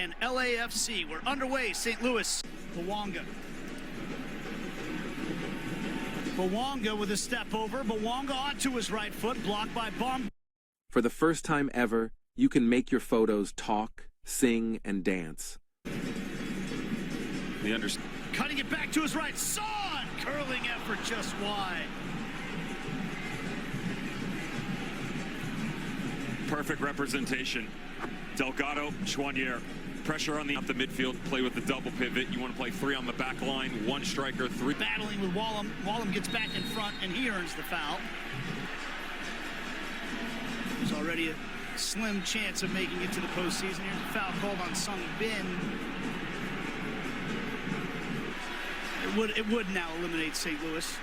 and LAFC. We're underway, St. Louis. Bawanga. Bawanga with a step over. Bawanga onto his right foot, blocked by Bomb. For the first time ever, you can make your photos talk, sing, and dance. Cutting it back to his right. Son! Curling effort just wide. Perfect representation. Delgado, Chouanier. Pressure on the midfield, play with the double pivot. You want to play 3 on the back line, 1 striker, 3. Battling with Wallum. Wallum gets back in front, and he earns the foul. There's already a slim chance of making it to the postseason. Here's a foul called on Sung Bin. It would now eliminate St. Louis.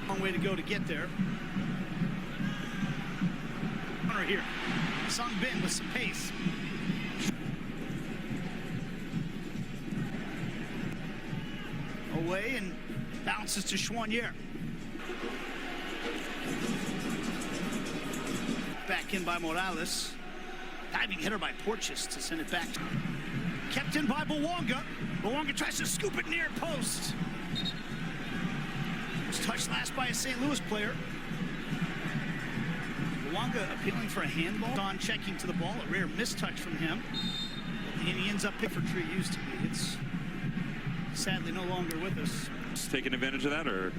Long way to go to get there. Here. Sung Bin with some pace. Away and bounces to Chouanier. Back in by Morales. Diving header by Porches to send it back. Kept in by Bawanga. Bawanga tries to scoop it near post. Was touched last by a St. Louis player. Bawanga appealing for a handball. Don checking to the ball. A rare mistouch from him. And he ends up for tree used to be. It's sadly no longer with us. Just taking advantage of that, or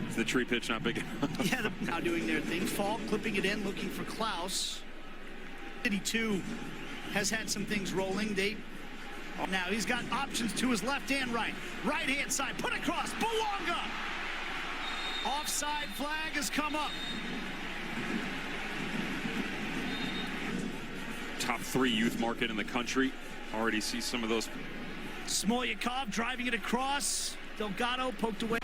is the tree pitch not big enough? Yeah, they're now doing their thing. Fall clipping it in, looking for Klaus. City 2 has had some things rolling. Now he's got options to his left and right. Right-hand side, put across. Bawanga! Offside flag has come up. Top 3 youth market in the country. Already see some of those. Smolyakov driving it across. Delgado poked away.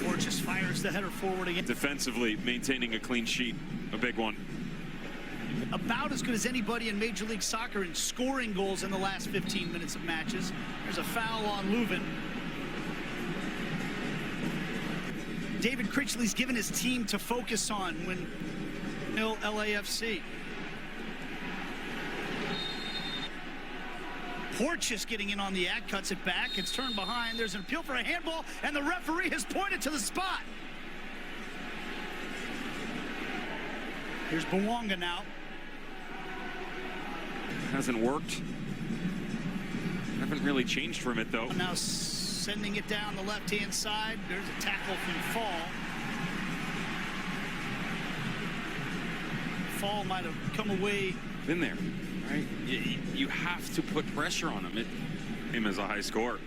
Or just fires the header forward again. Defensively, maintaining a clean sheet. A big one. About as good as anybody in Major League Soccer in scoring goals in the last 15 minutes of matches. There's a foul on Leuven. David Critchley's given his team to focus on when nil LAFC. Porches getting in on the act, cuts it back. It's turned behind. There's an appeal for a handball, and the referee has pointed to the spot. Here's Bawanga now. Hasn't worked. Haven't really changed from it, though. Now sending it down the left-hand side. There's a tackle from Fall. Fall might have come away. Been there, right? You have to put pressure on him. Him as a high scorer.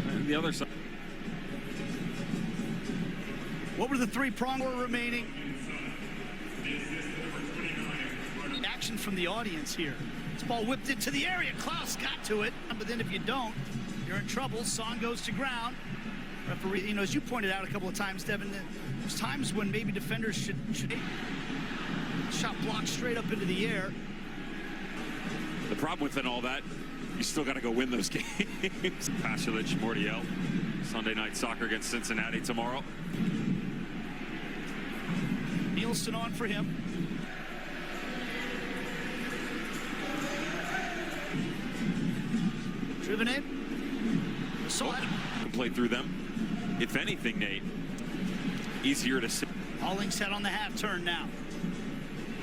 And the other side. What were the 3-prong remaining? Action from the audience here. This ball whipped into the area. Klaus got to it, but then if you don't, you're in trouble. Son goes to ground. Referee, you know, as you pointed out a couple of times, Devin, there's times when maybe defenders should shot blocked straight up into the air. The problem within all that, you still got to go win those games. Pasalic, Mordiel, Sunday Night Soccer against Cincinnati tomorrow. Nielsen on for him. Driven in. Saw it. Can play through them. If anything, Nate, easier to see. Hollingshead on the half turn now.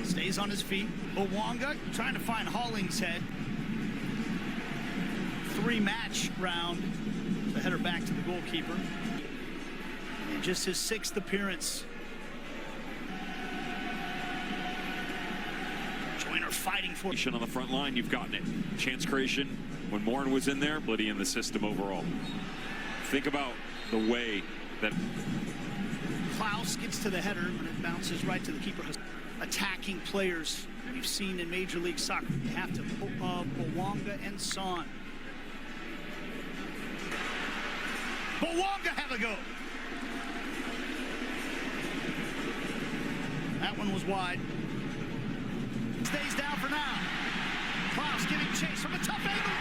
Stays on his feet. Bawanga trying to find Hollingshead. 3-match round. The header back to the goalkeeper. And just his 6th appearance. Joyner fighting for it. On the front line, you've gotten it. Chance creation when Morin was in there, bloody in the system overall. Think about the way that Klaus gets to the header, but it bounces right to the keeper. Attacking players we've seen in Major League Soccer. You have to Bawanga and Son. Bawanga have a go. That one was wide. Stays down for now. Klaus giving chase from a tough angle.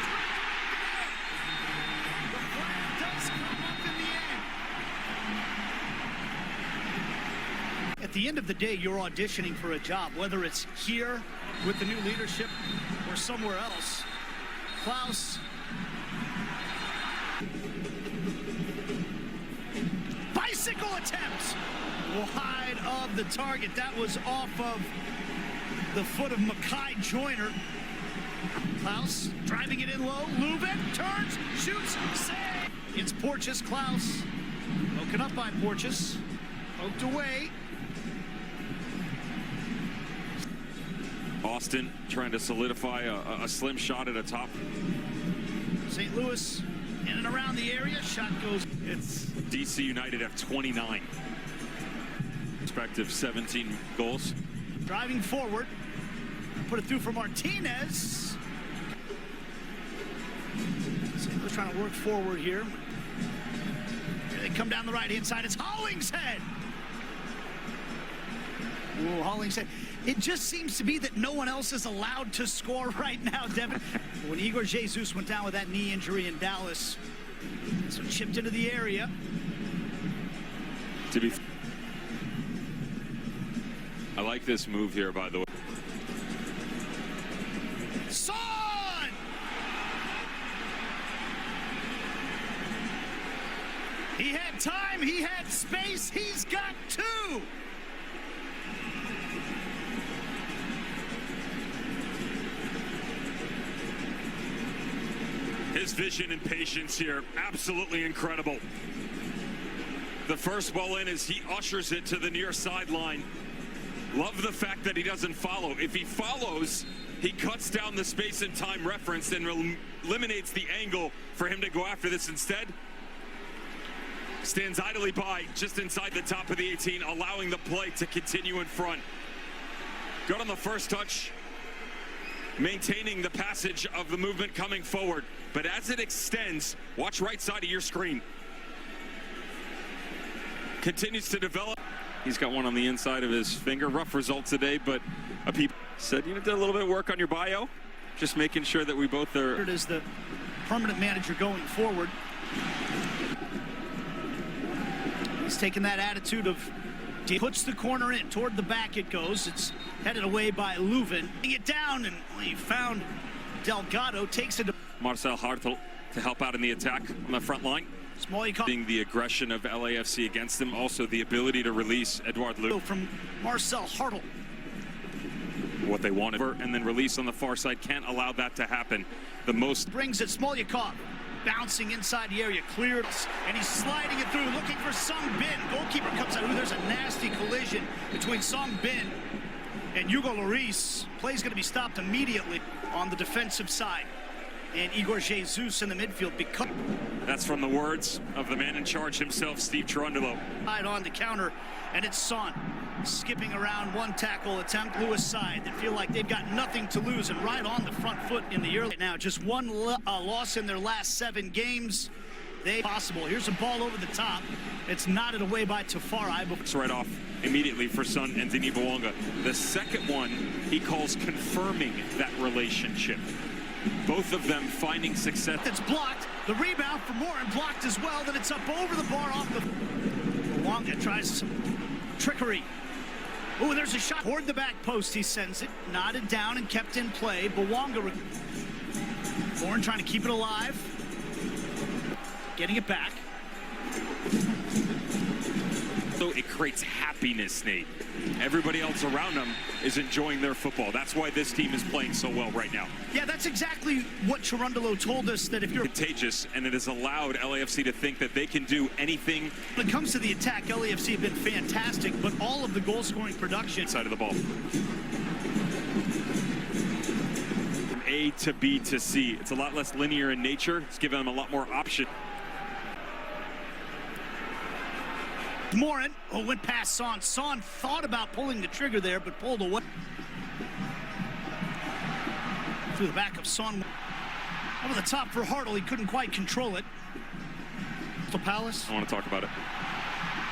The flag does come up in the end. At the end of the day, you're auditioning for a job, whether it's here with the new leadership or somewhere else. Klaus. Bicycle attempts wide of the target. That was off of the foot of Mekhi Joyner. Klaus driving it in low. Leuven turns, shoots, save. It's Porteous. Klaus broken up by Porteous. Poked away. Austin trying to solidify a slim shot at a top. St. Louis in and around the area. Shot goes. It's DC United have 29. Respective 17 goals. driving forward. Put it through for Martinez. St. Louis trying to work forward here. Here they come down the right-hand side. It's Hollingshead. Whoa, Hollingshead. It just seems to be that no one else is allowed to score right now, Devin. When Igor Jesus went down with that knee injury in Dallas, so chipped into the area. To be, I like this move here, by the way. Son! He had time, he had space, he's got two! His vision and patience here, absolutely incredible. The first ball in as he ushers it to the near sideline. Love the fact that he doesn't follow. If he follows, he cuts down the space and time reference and eliminates the angle for him to go after this instead. Stands idly by just inside the top of the 18, allowing the play to continue in front. Good on the first touch, maintaining the passage of the movement coming forward. But as it extends, watch right side of your screen. Continues to develop. He's got one on the inside of his finger. Rough result today, but a people said, you know, did a little bit of work on your bio. Just making sure that we both are. As the permanent manager going forward. He's taking that attitude of, puts the corner in, toward the back it goes. It's headed away by Leuven. It down, and he found Delgado, takes it to Marcel Hartl to help out in the attack on the front line. Being the aggression of LAFC against him, also the ability to release Edouard Leu. From Marcel Hartl. What they wanted, and then release on the far side, can't allow that to happen. The most brings it, Smolyakov bouncing inside the area, cleared, and he's sliding it through, looking for Sung Bin. Goalkeeper comes out. Ooh, there's a nasty collision between Sung Bin and Hugo Lloris. Play's going to be stopped immediately on the defensive side. And Igor Jesus in the midfield. Because that's from the words of the man in charge himself, Steve Cherundolo. On the counter, and it's Son skipping around one tackle attempt. Lewis side. They feel like they've got nothing to lose, and right on the front foot in the early. Now, just one loss in their last 7 games. They possible. Here's a ball over the top. It's knotted away by Tafari. It's right off immediately for Son and Denis Bouanga. The second one he calls confirming that relationship. Both of them finding success. It's blocked. The rebound for Morin blocked as well. Then it's up over the bar off the. Bouanga tries some trickery. Oh, there's a shot toward the back post. He sends it, knotted down and kept in play. Bouanga. Morin trying to keep it alive. Getting it back. So it creates happiness, Nate. Everybody else around them is enjoying their football. That's why this team is playing so well right now. Yeah, that's exactly what Cherundolo told us, that if you're contagious, and it has allowed LAFC to think that they can do anything. When it comes to the attack, LAFC have been fantastic, but all of the goal-scoring production side of the ball. From A to B to C. It's a lot less linear in nature. It's given them a lot more option. Morin, went past Son. Son thought about pulling the trigger there, but pulled away. Through the back of Son. Over the top for Hartl. He couldn't quite control it. To Palace. I want to talk about it.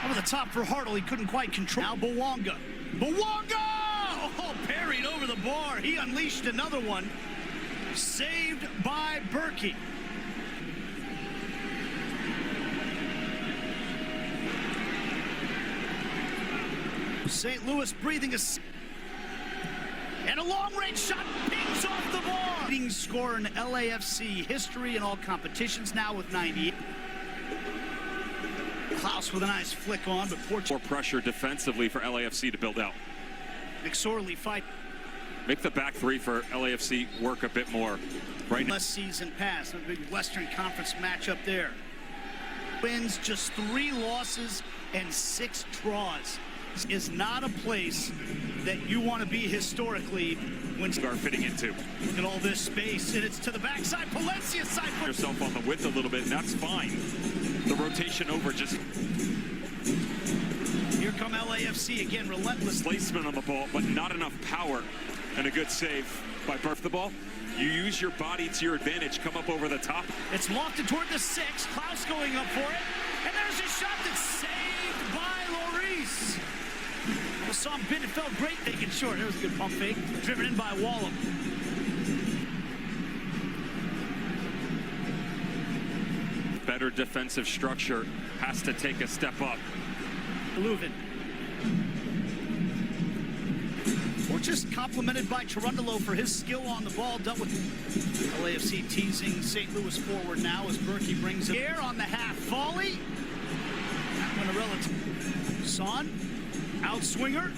Over the top for Hartl. He couldn't quite control. Now Bouanga. Bouanga! Oh, parried over the bar. He unleashed another one. Saved by Berkey. St. Louis breathing a... And a long-range shot pings off the ball. Leading scorer in LAFC history in all competitions now with 90. Klaus with a nice flick on, but More pressure defensively for LAFC to build out. McSorley fight. Make the back three for LAFC work a bit more. Right now. Last season pass, a big Western Conference matchup there. Wins just 3 losses and 6 draws. This is not a place that you want to be historically when Are fitting into. Look at all this space, and it's to the backside. Palencia side foot. Yourself on the width a little bit, and that's fine. The rotation over just. Here come LAFC again, relentless Placement on the ball, but not enough power. And a good save by Burf the ball. You use your body to your advantage, come up over the top. It's lofted toward the 6. Klaus going up for it. And there's a shot that's saved by Lloris. Well, saw him bid. It felt great taking short. There was a good pump fake. Driven in by Wallum. Better defensive structure has to take a step up. Leuven. Or just complimented by Cherundolo for his skill on the ball. Dealt with LAFC teasing St. Louis forward now as Berkey brings it. Air on the half volley. That one a relative. Son, outswinger,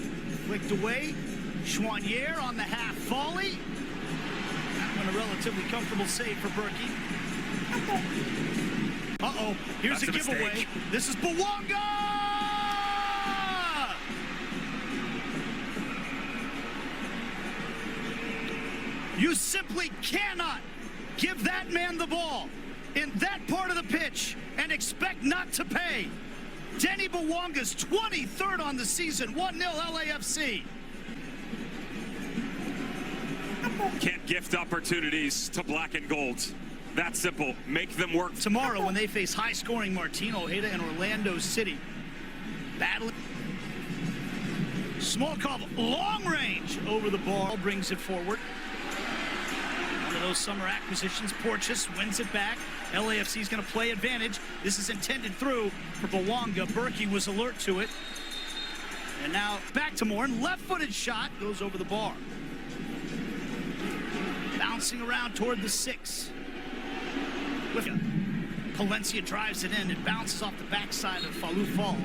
flicked away. Chouanier on the half volley. That one a relatively comfortable save for Berkey. Uh-oh, here's That's a giveaway. mistake. This is Bouanga! You simply cannot give that man the ball in that part of the pitch and expect not to pay. Denny Bouanga's 23rd on the season, 1-0 LAFC. Can't gift opportunities to black and golds. That simple. Make them work. Tomorrow when they face high-scoring Martino Ojeda and Orlando City. Battling. Smolkov, long range over the ball, brings it forward. One of those summer acquisitions. Porteous wins it back. LAFC is going to play advantage. This is intended through for Bouanga. Berkey was alert to it. And now back to Morin. Left-footed shot goes over the bar. Bouncing around toward the 6. Palencia drives it in. It bounces off the backside of Falou Fall.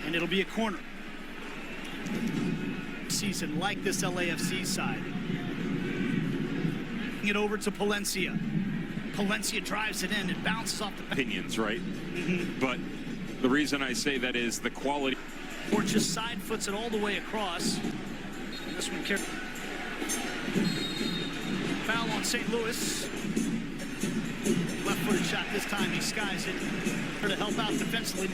And it'll be a corner. Season like this LAFC side. It over to Palencia. Palencia drives it in. It bounces off the back. Opinions, right? But the reason I say that is the quality. Or just side foots it all the way across. And this one careful. Foul on St. Louis. Left-footed shot this time. He skies it. To help out defensively.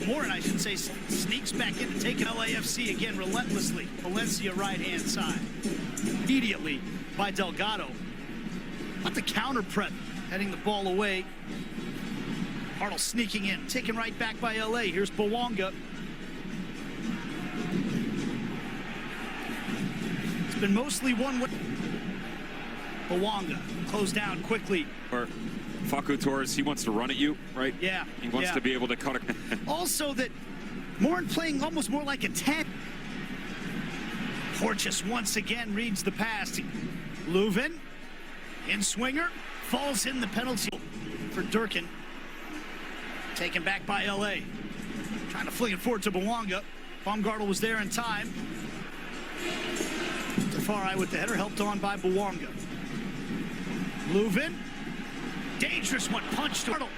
Morin, I should say, sneaks back in to take an LAFC again relentlessly. Valencia right-hand side. Immediately by Delgado. Not the counter prep. Heading the ball away. Hartle sneaking in. Taken right back by LA. Here's Bouanga. It's been mostly one way. Bouanga closed down quickly. Or Facu Torres, he wants to run at you, right? Yeah. He wants to be able to cut it. Also that Morin playing almost more like a 10. Porteous once again reads the pass. Leuven in swinger. Falls in the penalty for Durkin. Taken back by LA. Trying to fling it forward to Bouanga. Baumgartel was there in time. Tafari with the header, helped on by Bouanga. Leuven. Dangerous one, punch to Hartle.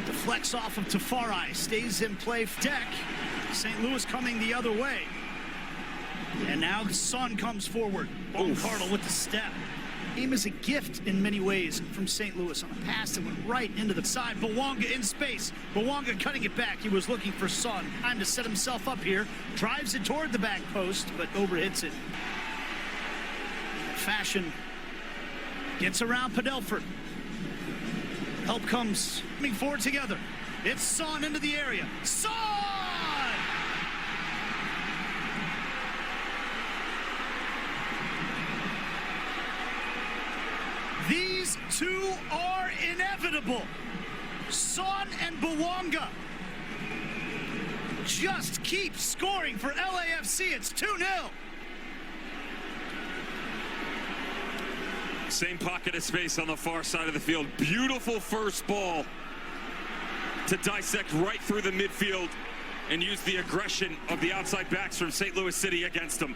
Deflects off of Tafari, stays in play. Deck. St. Louis coming the other way. And now Son comes forward. Baumgartel with the step. Game is a gift in many ways from St. Louis on a pass that went right into the side. Bouanga in space. Bouanga cutting it back. He was looking for Son. Time to set himself up here. Drives it toward the back post, but overhits it. Fashion gets around Padelford. Help comes coming forward together. It's Son into the area. Son! These two are inevitable. Son and Bouanga. just keeps scoring for LAFC. It's 2-0. Same pocket of space on the far side of the field. Beautiful first ball to dissect right through the midfield and use the aggression of the outside backs from St. Louis City against him.